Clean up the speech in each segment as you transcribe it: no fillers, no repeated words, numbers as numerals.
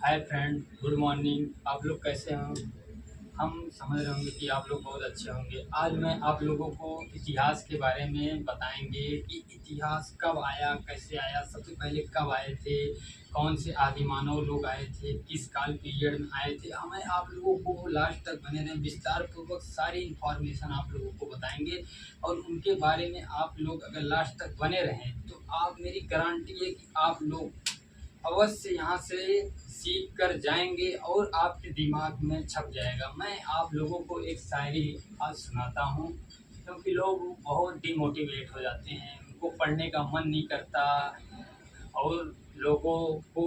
Hi friend, good morning. आप लोग कैसे हो? हम समझ रहे होंगे कि आप लोग बहुत अच्छे होंगे। आज मैं आप लोगों को इतिहास के बारे में बताएंगे कि इतिहास कब आया, कैसे आया, सबसे पहले कब आए थे, कौन से आदिमानव लोग आए थे, किस काल पीरियड में आए थे। हमें आप लोगों को लास्ट तक बने रहें, विस्तार पूर्वक सारी इन्फॉर्मेशन आप लोगों को बताएंगे। और उनके बारे में आप लोग अगर लास्ट तक बने रहें तो आप, मेरी गारंटी है कि आप लोग अवश्य यहाँ से सीख कर जाएंगे और आपके दिमाग में छप जाएगा। मैं आप लोगों को एक शायरी आज सुनाता हूँ, क्योंकि लोग बहुत डिमोटिवेट हो जाते हैं, उनको पढ़ने का मन नहीं करता और लोगों को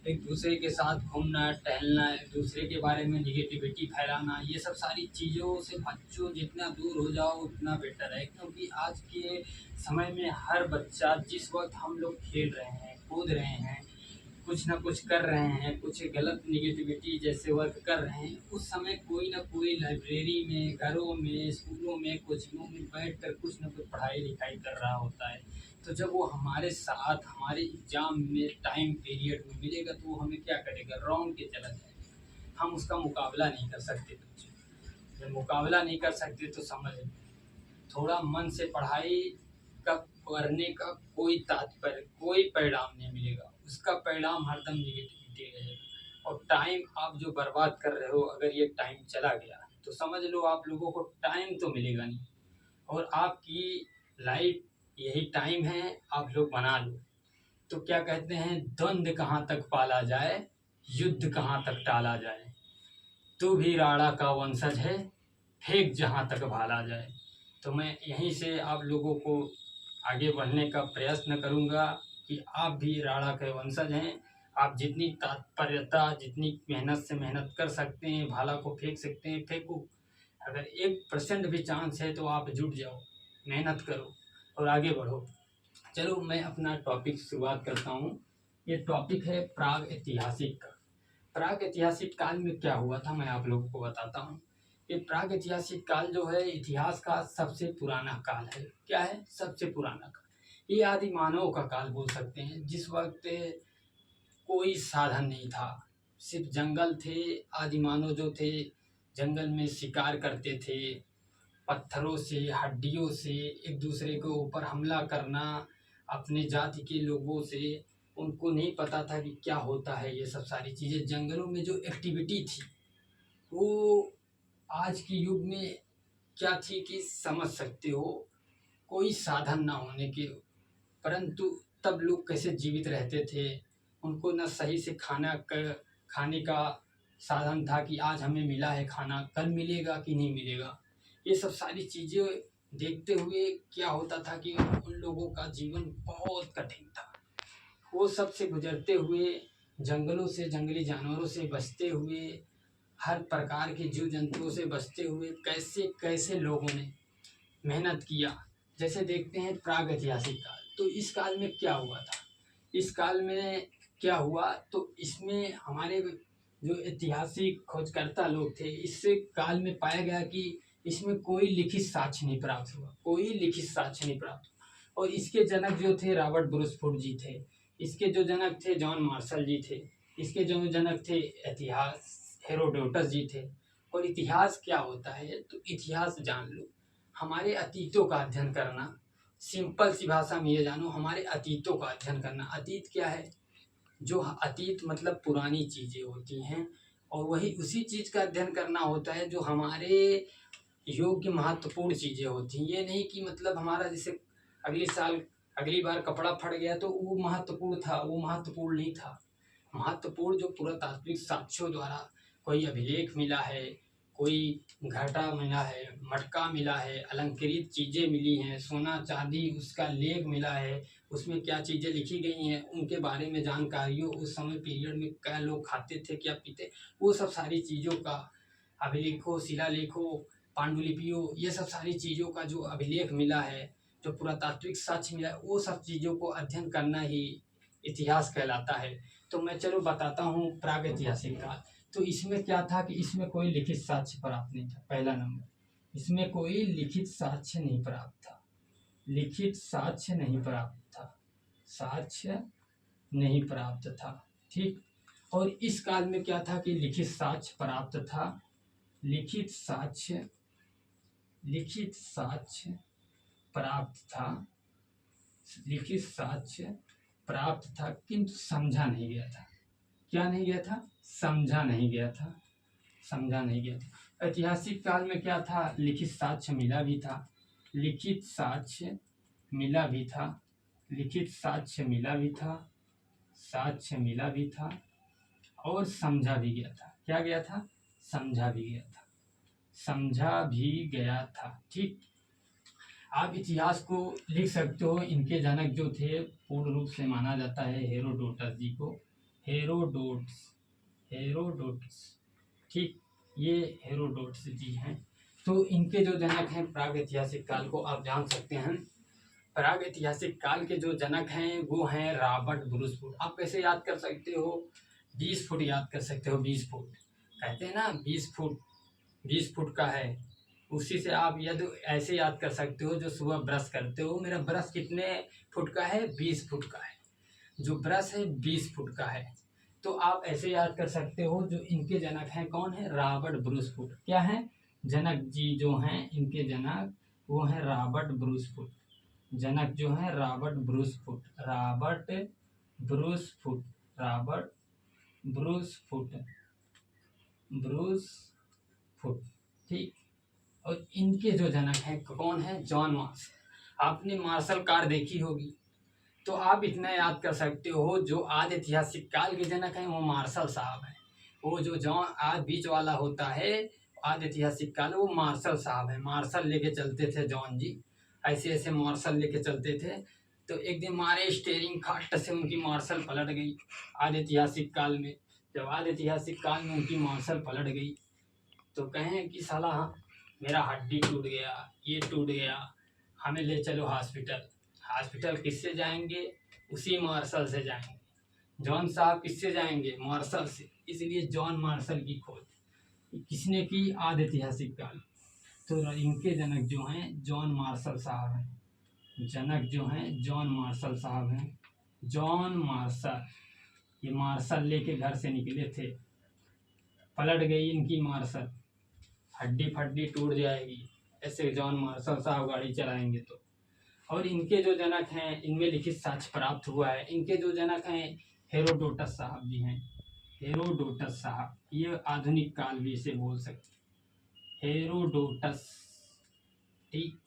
एक दूसरे के साथ घूमना टहलना, एक दूसरे के बारे में निगेटिविटी फैलाना, ये सब सारी चीज़ों से बच्चों जितना दूर हो जाओ उतना बेटर है। क्योंकि आज के समय में हर बच्चा, जिस वक्त हम लोग खेल रहे हैं, कूद रहे हैं, कुछ ना कुछ कर रहे हैं, कुछ गलत निगेटिविटी जैसे वर्क कर रहे हैं, उस समय कोई ना कोई लाइब्रेरी में, घरों में, स्कूलों में, कोचिंगों में बैठकर कुछ ना कुछ पढ़ाई लिखाई कर रहा होता है। तो जब वो हमारे साथ हमारे एग्जाम में टाइम पीरियड में मिलेगा तो वो हमें क्या करेगा, रौंद के चला जाएगा। हम उसका मुकाबला नहीं कर सकते बच्चों। जब मुकाबला नहीं कर सकते तो समझ, थोड़ा मन से पढ़ाई का करने का कोई तात्पर्य, कोई परिणाम नहीं मिलेगा, उसका परिणाम हरदम निगेटिविटी रहेगा। और टाइम आप जो बर्बाद कर रहे हो, अगर ये टाइम चला गया तो समझ लो आप लोगों को टाइम तो मिलेगा नहीं। और आपकी लाइफ यही टाइम है, आप लोग बना लो। तो क्या कहते हैं, द्वंद्व कहाँ तक पाला जाए, युद्ध कहाँ तक टाला जाए, तू भी राणा का वंशज है, फेंक जहाँ तक भाला जाए। तो मैं यहीं से आप लोगों को आगे बढ़ने का प्रयत्न करूंगा कि आप भी राणा के वंशज हैं। आप जितनी तात्पर्यता, जितनी मेहनत से मेहनत कर सकते हैं, भाला को फेंक सकते हैं, फेंको। अगर 1% भी चांस है तो आप जुट जाओ, मेहनत करो और आगे बढ़ो। चलो मैं अपना टॉपिक शुरुआत करता हूँ। ये टॉपिक है प्राग ऐतिहासिक का। प्राग ऐतिहासिक काल में क्या हुआ था, मैं आप लोगों को बताता हूँ। ये प्राग ऐतिहासिक काल जो है, इतिहास का सबसे पुराना काल है। क्या है? सबसे पुराना काल। ये आदि मानव का काल बोल सकते हैं, जिस वक्त कोई साधन नहीं था, सिर्फ जंगल थे। आदि मानव जो थे, जंगल में शिकार करते थे, पत्थरों से, हड्डियों से एक दूसरे के ऊपर हमला करना, अपने जाति के लोगों से। उनको नहीं पता था कि क्या होता है ये सब सारी चीज़ें। जंगलों में जो एक्टिविटी थी वो आज के युग में क्या थी कि समझ सकते हो। कोई साधन ना होने के, परंतु तब लोग कैसे जीवित रहते थे। उनको न सही से खाने का साधन था कि आज हमें मिला है खाना, कल मिलेगा कि नहीं मिलेगा। ये सब सारी चीज़ें देखते हुए क्या होता था कि उन लोगों का जीवन बहुत कठिन था। वो सब से गुजरते हुए, जंगलों से, जंगली जानवरों से बचते हुए, हर प्रकार के जीव जंतुओं से बचते हुए कैसे कैसे लोगों ने मेहनत किया। जैसे देखते हैं प्राग ऐतिहासिक काल, तो इस काल में क्या हुआ था। इस काल में क्या हुआ, तो इसमें हमारे जो ऐतिहासिक खोजकर्ता लोग थे, इससे काल में पाया गया कि इसमें कोई लिखित साक्ष्य नहीं प्राप्त हुआ, कोई लिखित साक्ष्य नहीं प्राप्त हुआ। और इसके जनक जो थे रॉबर्ट ब्रूसफोर्ड जी थे, इसके जो जनक थे जॉन मार्शल जी थे, इसके जो जनक थे इतिहास हेरोडोटस जी थे। और इतिहास क्या होता है, तो इतिहास जान लो, हमारे अतीतों का अध्ययन करना। सिंपल सी भाषा में ये जानो, हमारे अतीतों का अध्ययन करना। अतीत क्या है? जो अतीत मतलब पुरानी चीज़ें होती हैं, और वही उसी चीज़ का अध्ययन करना होता है जो हमारे योग्य महत्वपूर्ण चीज़ें होती हैं। ये नहीं कि मतलब हमारा जैसे अगले साल, अगली बार कपड़ा फट गया तो वो महत्वपूर्ण था, वो महत्वपूर्ण नहीं था। महत्वपूर्ण जो पुरातात्विक साक्ष्यों द्वारा कोई अभिलेख मिला है, कोई घड़ा मिला है, मटका मिला है, अलंकृत चीज़ें मिली हैं, सोना चांदी उसका लेख मिला है, उसमें क्या चीज़ें लिखी गई हैं, उनके बारे में जानकारियों, उस समय पीरियड में क्या लोग खाते थे, क्या पीते, वो सब सारी चीज़ों का अभिलेखों, शिलालेखों, पांडुलिपियों, ये सब सारी चीज़ों का जो अभिलेख मिला है, जो पुरातात्विक साक्ष्य मिला है, वो सब चीज़ों को अध्ययन करना ही इतिहास कहलाता है। तो मैं चलो बताता हूँ प्राग ऐतिहासिक काल। तो इसमें क्या था कि इसमें कोई लिखित साक्ष्य प्राप्त नहीं था। पहला नंबर, इसमें कोई लिखित साक्ष्य नहीं प्राप्त था। लिखित साक्ष्य नहीं प्राप्त था, साक्ष्य नहीं प्राप्त था। ठीक। और इस काल में क्या था कि लिखित साक्ष्य प्राप्त था, लिखित साक्ष्य प्राप्त था, लिखित साक्ष्य प्राप्त था, किंतु समझा नहीं गया था। क्या नहीं गया था? समझा नहीं गया था, समझा नहीं गया था। ऐतिहासिक काल में क्या था? लिखित साक्ष्य मिला भी था, लिखित साक्ष्य मिला भी था, लिखित साक्ष्य मिला भी था, साक्ष्य मिला भी था और समझा भी गया था। क्या गया था? समझा भी गया था, समझा भी गया था। ठीक, आप इतिहास को लिख सकते हो। इनके जनक जो थे पूर्ण रूप से माना जाता है हेरोडोटस जी को, हेरोडोटस। ठीक, ये हेरोडोटस जी हैं। तो इनके जो जनक हैं प्राग ऐतिहासिक काल को आप जान सकते हैं। प्राग ऐतिहासिक काल के जो जनक हैं वो हैं रॉबर्ट ब्रूस वुड। आप कैसे याद कर सकते हो? 20 फुट याद कर सकते हो। 20 फुट कहते हैं ना, 20 फुट, 20 फुट का है। उसी से आप यदि ऐसे याद कर सकते हो, जो सुबह ब्रश करते हो, मेरा ब्रश कितने फुट का है? 20 फुट का है। जो ब्रश है 20 फुट का है। तो आप ऐसे याद कर सकते हो। जो इनके जनक हैं कौन है? Robert Bruce would. क्या है? जनक जी जो हैं इनके जनक वो हैं रॉबर्ट ब्रूस वुड। जनक जो है Robert Bruce would, Robert Bruce would, Robert Bruce would, Bruce would. ठीक, और इनके जो जनक हैं कौन है? John Marshall. आपने मार्शल कार देखी होगी, तो आप इतना याद कर सकते हो। जो आदि ऐतिहासिक काल के जनक हैं वो मार्शल साहब हैं। वो जो जॉन आज बीच वाला होता है आदि ऐतिहासिक काल, वो मार्शल साहब हैं। मार्शल लेके चलते थे जॉन जी, ऐसे ऐसे मार्शल लेके चलते थे। तो एक दिन मारे स्टेयरिंग खट से उनकी मार्शल पलट गई आदि ऐतिहासिक काल में। जब आदि ऐतिहासिक काल में उनकी मार्शल पलट गई तो कहें कि साला मेरा हड्डी टूट गया, ये टूट गया, हमें ले चलो हॉस्पिटल। हॉस्पिटल किससे जाएंगे? उसी मार्शल से जाएंगे। जॉन साहब किससे जाएंगे? मार्शल से। इसलिए जॉन मार्शल की खोज किसने की? आदि ऐतिहासिक काल। तो इनके जनक जो हैं जॉन मार्शल साहब हैं। जनक जो हैं जॉन मार्शल साहब हैं। जॉन मार्शल, ये मार्शल लेके घर से निकले थे, पलट गई इनकी मार्शल, हड्डी फड्डी टूट जाएगी ऐसे जॉन मार्शल साहब गाड़ी चलाएंगे तो। और इनके जो जनक हैं इनमें लिखित साक्ष्य प्राप्त हुआ है। इनके जो जनक हैं हेरोडोटस साहब जी हैं, हेरोडोटस साहब, ये आधुनिक काल भी इसे बोल सकते हैं, हेरोडोटस। ठीक,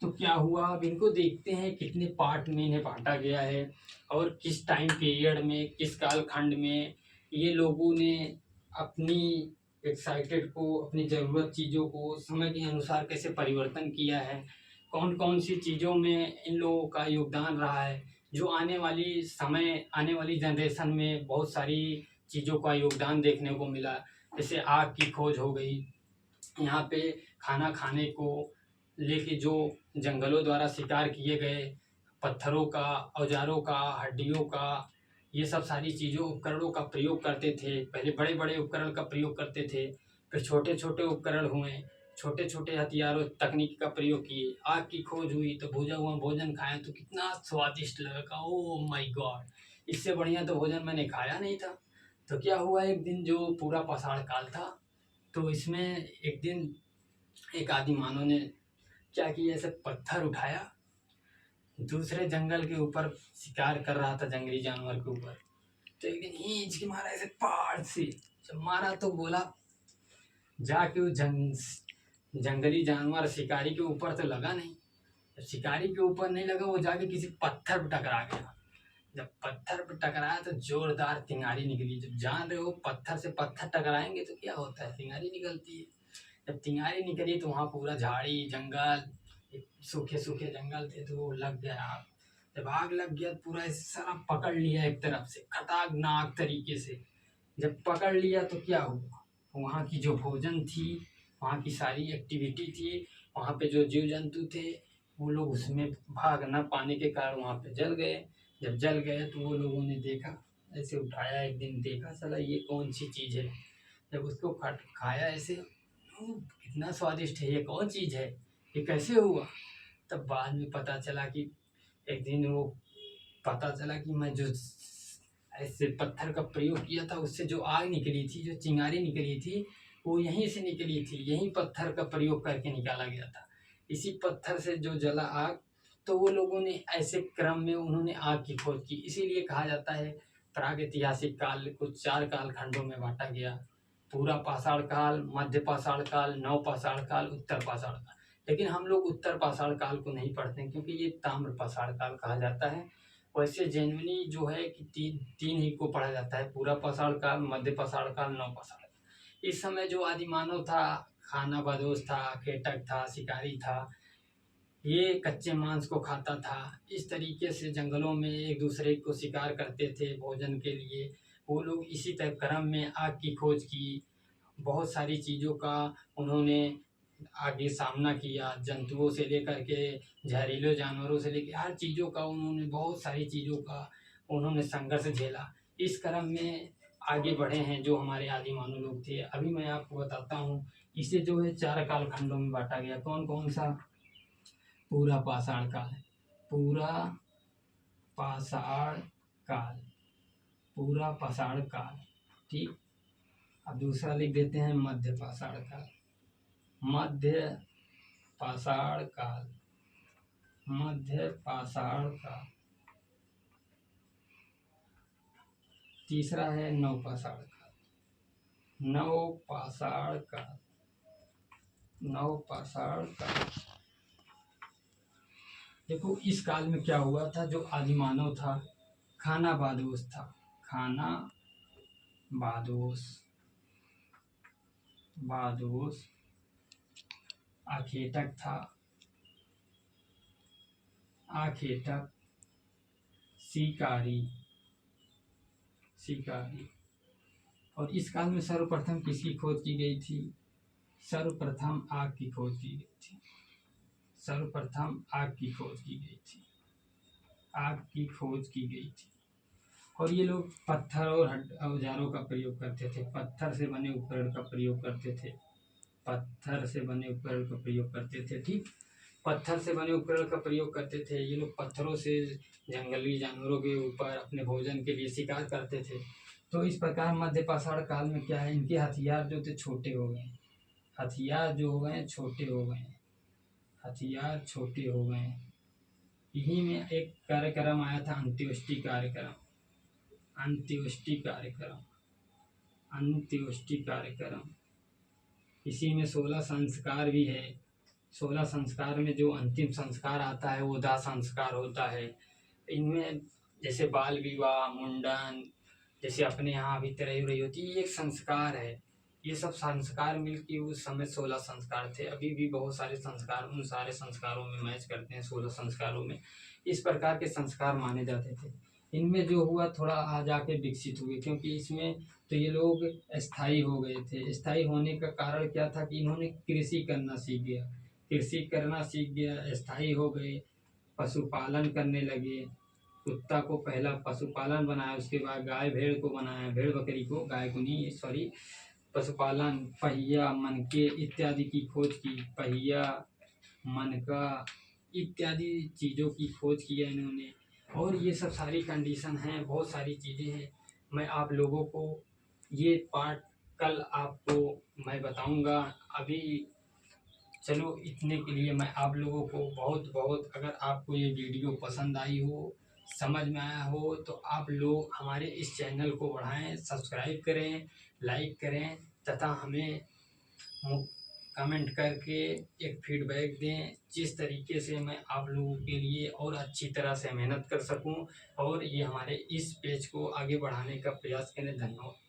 तो क्या हुआ? अब इनको देखते हैं कितने पार्ट में इन्हें बांटा गया है और किस टाइम पीरियड में, किस काल खंड में ये लोगों ने अपनी एक्साइटेड को, अपनी ज़रूरत चीज़ों को समय के अनुसार कैसे परिवर्तन किया है, कौन कौन सी चीज़ों में इन लोगों का योगदान रहा है, जो आने वाली समय, आने वाली जनरेशन में बहुत सारी चीज़ों का योगदान देखने को मिला। जैसे आग की खोज हो गई, यहाँ पे खाना खाने को लेके जो जंगलों द्वारा शिकार किए गए पत्थरों का, औजारों का, हड्डियों का, ये सब सारी चीज़ों, उपकरणों का प्रयोग करते थे। पहले बड़े बड़े उपकरण का प्रयोग करते थे, फिर छोटे छोटे उपकरण हुए, छोटे छोटे हथियारों तकनीक का प्रयोग किए। आग की खोज हुई तो भुजा हुआ भोजन खाया तो कितना स्वादिष्ट लगा, ओ माय गॉड, इससे बढ़िया तो भोजन मैंने खाया नहीं था। तो क्या हुआ, एक दिन जो पूरा पाषाण काल था, तो इसमें एक दिन एक आदि मानव ने क्या किया, ऐसे पत्थर उठाया, दूसरे जंगल के ऊपर शिकार कर रहा था, जंगली जानवर के ऊपर। तो एक दिन खींच के मारा ऐसे पहाड़ से, जब मारा तो बोला जाके वो जंगली जानवर शिकारी के ऊपर तो लगा नहीं। जब शिकारी के ऊपर नहीं लगा, वो जाके किसी पत्थर पर टकरा गया। जब पत्थर पर टकराया तो जोरदार तिंगारी निकली। जब जान रहे हो पत्थर से पत्थर टकराएंगे तो क्या होता है, तिंगारी निकलती है। जब तिंगारी निकली तो वहाँ पूरा झाड़ी जंगल, सूखे सूखे जंगल थे, तो वो लग गया आग। जब आग लग गया तो पूरा सारा पकड़ लिया एक तरफ से खतरनाक तरीके से। जब पकड़ लिया तो क्या हुआ, वहाँ की जो भोजन थी, वहाँ की सारी एक्टिविटी थी, वहाँ पे जो जीव जंतु थे, वो लोग उसमें भाग ना पाने के कारण वहाँ पे जल गए। जब जल गए तो वो लोगों ने देखा, ऐसे उठाया, एक दिन देखा साला ये कौन सी चीज़ है। जब उसको खाया ऐसे, कितना स्वादिष्ट है, ये कौन चीज़ है, ये कैसे हुआ। तब बाद में पता चला कि एक दिन वो पता चला कि मैं जो ऐसे पत्थर का प्रयोग किया था, उससे जो आग निकली थी, जो चिंगारी निकली थी, वो यहीं से निकली थी, यहीं पत्थर का प्रयोग करके निकाला गया था। इसी पत्थर से जो जला आग, तो वो लोगों ने ऐसे क्रम में उन्होंने आग की खोज की। इसीलिए कहा जाता है प्रागैतिहासिक काल को 4 कालखंडों में बाँटा गया। पूरा पाषाण काल, मध्य पाषाण काल, नव पाषाण काल, उत्तर पाषाण काल। लेकिन हम लोग उत्तर पाषाण काल को नहीं पढ़ते हैं, क्योंकि ये ताम्र पाषाण काल कहा जाता है। वैसे जेनुइनली जो है कि तीन ही को पढ़ा जाता है, पूरा पाषाण काल, मध्य पाषाण काल, नव पाषाण काल। इस समय जो आदि मानव था, खानाबदोश था, खेटक था, शिकारी था, ये कच्चे मांस को खाता था। इस तरीके से जंगलों में एक दूसरे को शिकार करते थे भोजन के लिए। वो लोग इसी तरह क्रम में आग की खोज की, बहुत सारी चीज़ों का उन्होंने आगे सामना किया, जंतुओं से लेकर के जहरीले जानवरों से लेकर हर चीज़ों का उन्होंने, बहुत सारी चीज़ों का उन्होंने संघर्ष झेला। इस क्रम में आगे बढ़े हैं जो हमारे आदि मानव लोग थे। अभी मैं आपको बताता हूँ, इसे जो है 4 कालखंडों में बांटा गया। कौन कौन सा? पूरा पाषाण काल, पूरा पाषाण काल, पूरा पाषाण काल, ठीक। अब दूसरा लिख देते हैं मध्य पाषाण काल, मध्य पाषाण काल, मध्य पाषाण काल। तीसरा है नव पाषाण काल, नव पाषाण काल, नव पाषाण काल। देखो इस काल में क्या हुआ था, जो आदि मानव था, खानाबदोश था, खानाबदोश, बादोश, आखेटक था, आखेटक, शिकारी, शिकारी। और इस काल में सर्वप्रथम किसकी खोज की गई थी? सर्वप्रथम आग की खोज की गई थी, सर्वप्रथम आग की खोज की गई थी, आग की खोज की गई थी। और ये लोग पत्थर और औजारों का प्रयोग करते थे, पत्थर से बने उपकरण का प्रयोग करते थे, पत्थर से बने उपकरण का प्रयोग करते थे, ठीक। पत्थर से बने उपकरण का प्रयोग करते थे। ये लोग पत्थरों से जंगली जानवरों के ऊपर अपने भोजन के लिए शिकार करते थे। तो इस प्रकार मध्य पाषाण काल में क्या है, इनके हथियार जो थे छोटे हो गए, हथियार जो हो गए छोटे हो गए, हथियार छोटे हो गए। यही में एक कार्यक्रम आया था, अंत्येष्टि कार्यक्रम, अंत्येष्टि कार्यक्रम, अंत्येष्टि कार्यक्रम। इसी में 16 संस्कार भी है। 16 संस्कार में जो अंतिम संस्कार आता है वो दाह संस्कार होता है। इनमें जैसे बाल विवाह, मुंडन, जैसे अपने यहाँ अभी तिरई उरई होती है, ये एक संस्कार है। ये सब संस्कार मिलके उस समय 16 संस्कार थे। अभी भी बहुत सारे संस्कार उन सारे संस्कारों में मैच करते हैं, 16 संस्कारों में इस प्रकार के संस्कार माने जाते थे। इनमें जो हुआ थोड़ा आ जाके विकसित हुए, क्योंकि इसमें तो ये लोग स्थायी हो गए थे। स्थायी होने का कारण क्या था कि इन्होंने कृषि करना सीख गया, कृषि करना सीख गया, स्थायी हो गए, पशुपालन करने लगे। कुत्ता को पहला पशुपालन बनाया, उसके बाद गाय भेड़ को बनाया, भेड़ बकरी को, गाय को नहीं सॉरी, पशुपालन, पहिया, मनके इत्यादि की खोज की, पहिया, मनका इत्यादि चीज़ों की खोज की है इन्होंने। और ये सब सारी कंडीशन हैं, बहुत सारी चीज़ें हैं। मैं आप लोगों को ये पार्ट कल आपको मैं बताऊंगा। अभी चलो इतने के लिए मैं आप लोगों को बहुत बहुत, अगर आपको ये वीडियो पसंद आई हो, समझ में आया हो, तो आप लोग हमारे इस चैनल को बढ़ाएं, सब्सक्राइब करें, लाइक करें तथा हमें कमेंट करके एक फीडबैक दें, जिस तरीके से मैं आप लोगों के लिए और अच्छी तरह से मेहनत कर सकूं और ये हमारे इस पेज को आगे बढ़ाने का प्रयास करें। धन्यवाद।